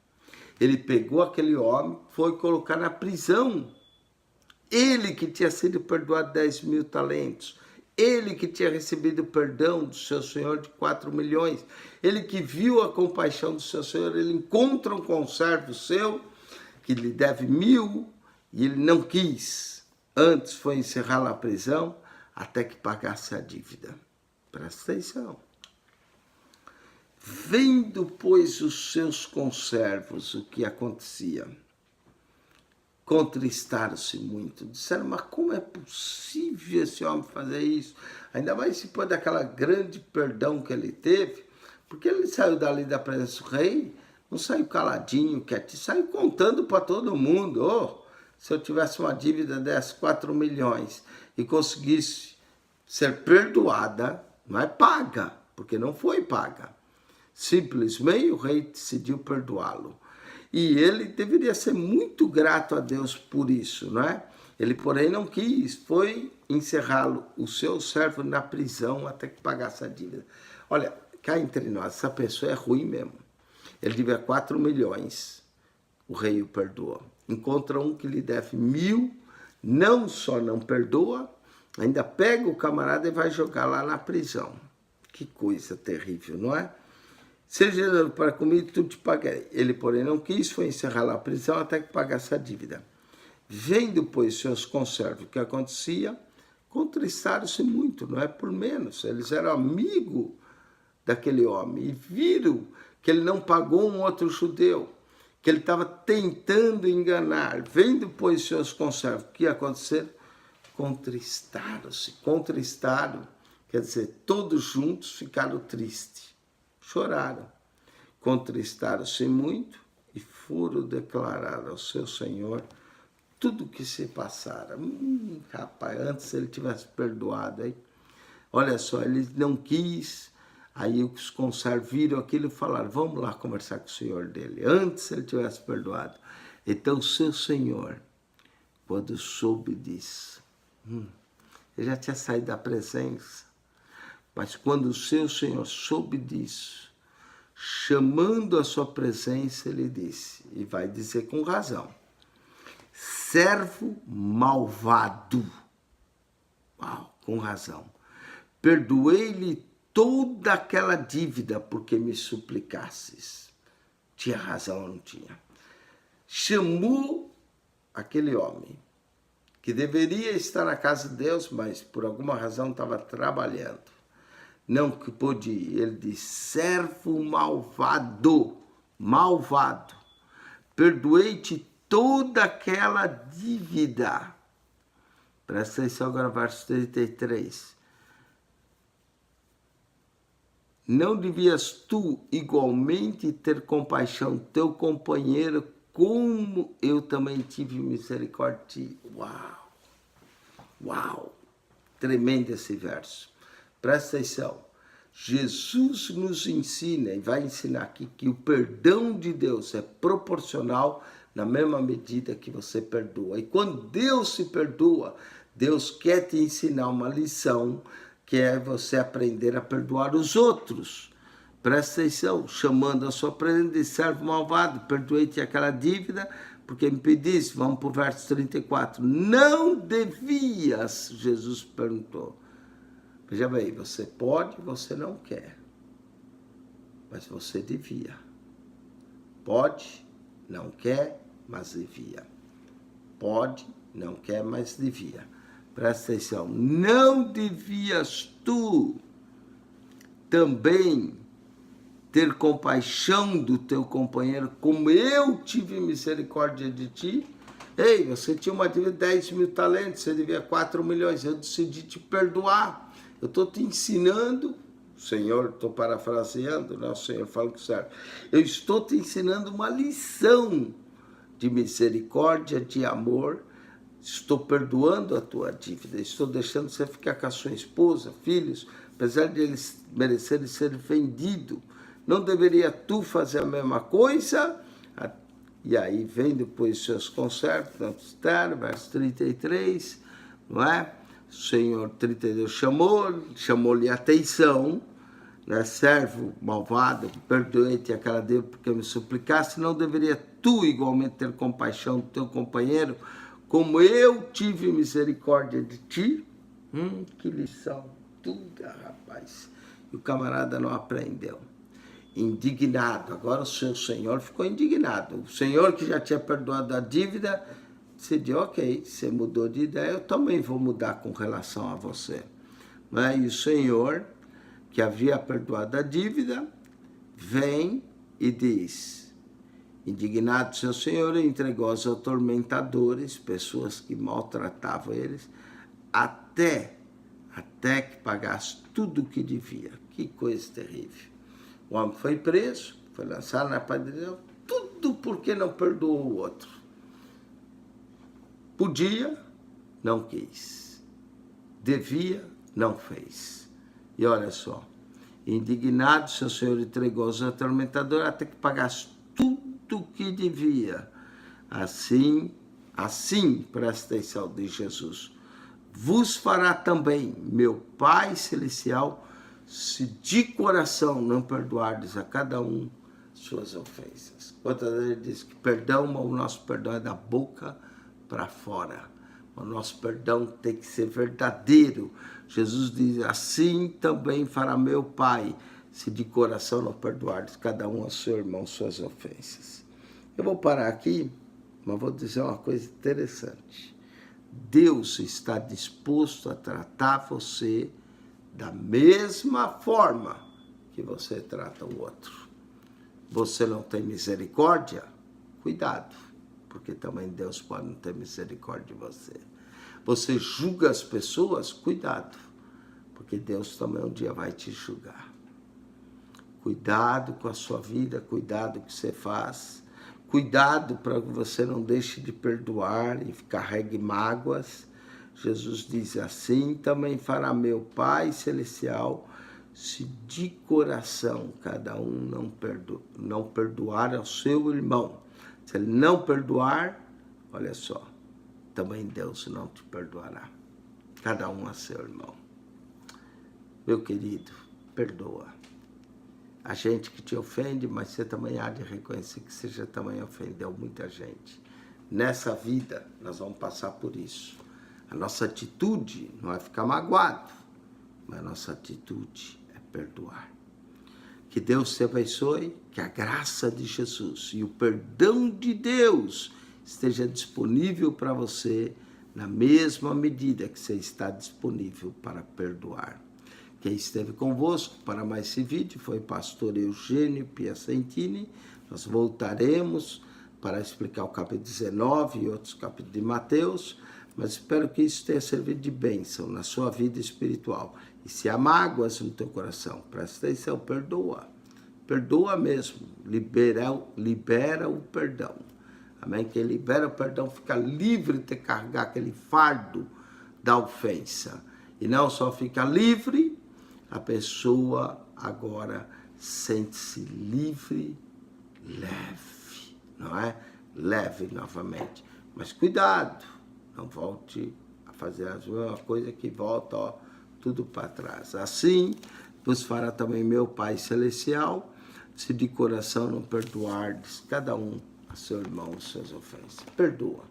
Ele pegou aquele homem, foi colocar na prisão. Ele que tinha sido perdoado 10 mil talentos. Ele que tinha recebido o perdão do seu senhor de 4 milhões. Ele que viu a compaixão do seu senhor. Ele encontra um conservo seu que lhe deve 1.000 e ele não quis. Antes foi encerrá-lo na prisão até que pagasse a dívida. Presta atenção. Vendo, pois, os seus conservos o que acontecia, contristaram-se muito. Disseram, mas como é possível esse homem fazer isso? Ainda mais depois daquela grande perdão que ele teve, porque ele saiu dali da presença do rei, não saiu caladinho, quietinho, saiu contando para todo mundo. Oh, se eu tivesse uma dívida dessas 4 milhões e conseguisse ser perdoada, não é paga, porque não foi paga. Simplesmente o rei decidiu perdoá-lo. E ele deveria ser muito grato a Deus por isso, não é? Ele, porém, não quis, foi encerrá-lo, o seu servo, na prisão até que pagasse a dívida. Olha, cá entre nós, essa pessoa é ruim mesmo. Ele devia 4 milhões, o rei o perdoou. Encontra um que lhe deve 1.000, não só não perdoa, ainda pega o camarada e vai jogar lá na prisão. Que coisa terrível, não é? Seja generoso para comigo, tudo te pagarei. Ele, porém, não quis, foi encerrar lá a prisão até que pagasse a dívida. Vendo, pois, seus conservos o que acontecia, contristaram-se muito, não é por menos. Eles eram amigos daquele homem e viram que ele não pagou um outro judeu, que ele estava tentando enganar. Vendo, pois, seus conservos o que ia acontecer, contristaram-se. Contristaram, quer dizer, todos juntos ficaram tristes. Choraram, contristaram-se muito e foram declarar ao seu senhor tudo o que se passara. Rapaz, antes ele tivesse perdoado, hein? Olha só, ele não quis, aí os conservos viram aquilo e falaram, vamos lá conversar com o senhor dele. Antes ele tivesse perdoado. Então o seu senhor, quando soube disso, ele já tinha saído da presença, mas quando o seu senhor soube disso, chamando a sua presença, ele disse, e vai dizer com razão, servo malvado. Uau, com razão. Perdoei-lhe toda aquela dívida porque me suplicasses. Tinha razão ou não tinha? Chamou aquele homem que deveria estar na casa de Deus, mas por alguma razão estava trabalhando. Não que pôde ir. Ele disse, servo malvado, malvado. Perdoei-te toda aquela dívida. Presta atenção agora, verso 33. Não devias tu igualmente ter compaixão do teu companheiro, como eu também tive misericórdia de ti. Uau! Uau! Tremendo esse verso. Presta atenção. Jesus nos ensina, e vai ensinar aqui, que o perdão de Deus é proporcional na mesma medida que você perdoa. E quando Deus se perdoa, Deus quer te ensinar uma lição, que é você aprender a perdoar os outros. Presta atenção, chamando a sua presença de servo malvado, perdoei-te aquela dívida, porque me pediste. Vamos para o verso 34. Não devias, Jesus perguntou. Veja bem, você pode, você não quer. Mas você devia. Pode, não quer, mas devia. Pode, não quer, mas devia. Presta atenção. Não devias tu também ter compaixão do teu companheiro, como eu tive misericórdia de ti? Ei, você tinha uma dívida de 10 mil talentos, você devia 4 milhões, eu decidi te perdoar. Eu estou te ensinando, Senhor, estou parafraseando, não, Senhor, fala que serve. Eu estou te ensinando uma lição de misericórdia, de amor. Estou perdoando a tua dívida, estou deixando você ficar com a sua esposa, filhos, apesar de eles merecerem ser vendidos. Não deveria tu fazer a mesma coisa? E aí vem depois seus consertos, verso 33, não é? O Senhor 32 chamou-lhe atenção, né? Servo malvado, perdoei-te aquela dívida porque me suplicaste, não deveria tu igualmente ter compaixão do teu companheiro, como eu tive misericórdia de ti? Que lição, tudo, rapaz. E o camarada não aprendeu. Indignado, agora o seu senhor ficou indignado. O senhor que já tinha perdoado a dívida, decidiu, ok, você mudou de ideia, eu também vou mudar com relação a você. E o senhor, que havia perdoado a dívida, vem e diz, indignado seu senhor, entregou aos atormentadores, pessoas que maltratavam eles, até que pagasse tudo o que devia. Que coisa terrível. O homem foi preso, foi lançado na padrão, tudo porque não perdoou o outro. Podia, não quis. Devia, não fez. E olha só, indignado, seu senhor entregou aos atormentadores até que pagasse tudo o que devia. Assim, presta atenção, diz Jesus, vos fará também meu Pai Celestial, se de coração não perdoardes a cada um suas ofensas. Outra vez ele diz que perdão, o nosso perdão é da boca para fora. O nosso perdão tem que ser verdadeiro. Jesus diz, assim também fará meu Pai, se de coração não perdoardes cada um a seu irmão suas ofensas. Eu vou parar aqui, mas vou dizer uma coisa interessante. Deus está disposto a tratar você da mesma forma que você trata o outro. Você não tem misericórdia? Cuidado, porque também Deus pode não ter misericórdia de você. Você julga as pessoas? Cuidado, porque Deus também um dia vai te julgar. Cuidado com a sua vida, cuidado com o que você faz. Cuidado para que você não deixe de perdoar e carregue mágoas. Jesus diz, assim também fará meu Pai Celestial, se de coração cada um não perdoar ao seu irmão. Se ele não perdoar, olha só, também Deus não te perdoará. Cada um a seu irmão. Meu querido, perdoa. a gente que te ofende, mas você também há de reconhecer que você já também ofendeu muita gente. Nessa vida, nós vamos passar por isso. A nossa atitude não é ficar magoado, mas a nossa atitude é perdoar. Que Deus te abençoe, que a graça de Jesus e o perdão de Deus esteja disponível para você na mesma medida que você está disponível para perdoar. Quem esteve convosco para mais esse vídeo foi o pastor Eugênio Piacentini. Nós voltaremos para explicar o capítulo 19 e outros capítulos de Mateus, mas espero que isso tenha servido de bênção na sua vida espiritual. E se há mágoas no teu coração, presta atenção, perdoa. Perdoa mesmo, libera o perdão. Amém? Quem libera o perdão fica livre de carregar aquele fardo da ofensa. E não só fica livre, a pessoa agora sente-se livre, leve, não é? Leve novamente. Mas cuidado, não volte a fazer as mesmas coisas que volta, ó, tudo para trás. Assim vos fará também meu Pai Celestial, se de coração não perdoardes cada um a seu irmão as suas ofensas. Perdoa,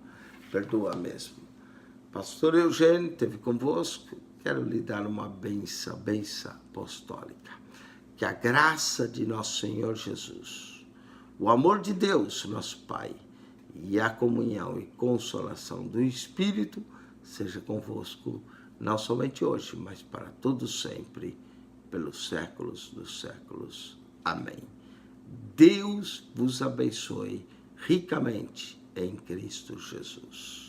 perdoa mesmo. Pastor Eugênio esteve convosco. Quero lhe dar uma benção apostólica. Que a graça de nosso Senhor Jesus, o amor de Deus, nosso Pai, e a comunhão e consolação do Espírito seja convosco, não somente hoje, mas para todos sempre, pelos séculos dos séculos. Amém. Deus vos abençoe ricamente em Cristo Jesus.